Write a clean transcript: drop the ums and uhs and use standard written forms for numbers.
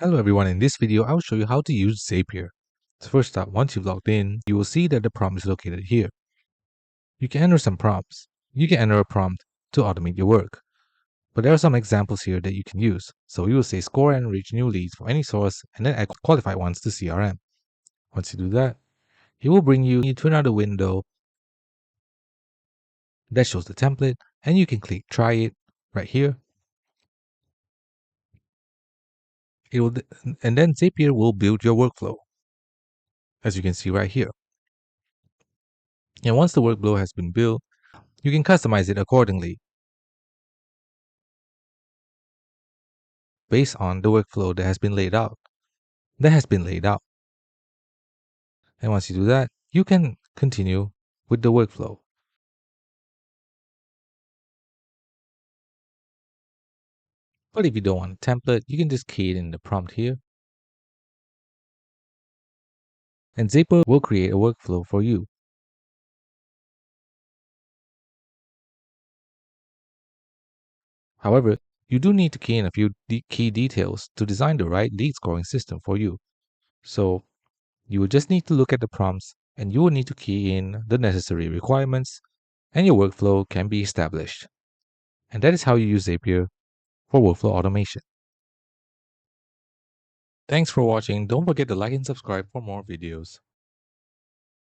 Hello everyone, in this video I will show you how to use Zapier. So first up, once you've logged in, you will see that the prompt is located here. You can enter some prompts. You can enter a prompt to automate your work. But there are some examples here that you can use. So we will say score and reach new leads for any source and then add qualified ones to CRM. Once you do that, it will bring you to another window that shows the template, and you can click try it right here. And then Zapier will build your workflow, as you can see right here. And once the workflow has been built, you can customize it accordingly based on the workflow that has been laid out. And once you do that, you can continue with the workflow. But if you don't want a template, you can just key it in the prompt here. And Zapier will create a workflow for you. However, you do need to key in a few key details to design the right lead scoring system for you. So you will just need to look at the prompts, and you will need to key in the necessary requirements, and your workflow can be established. And that is how you use Zapier for workflow automation. Thanks for watching. Don't forget to like and subscribe for more videos.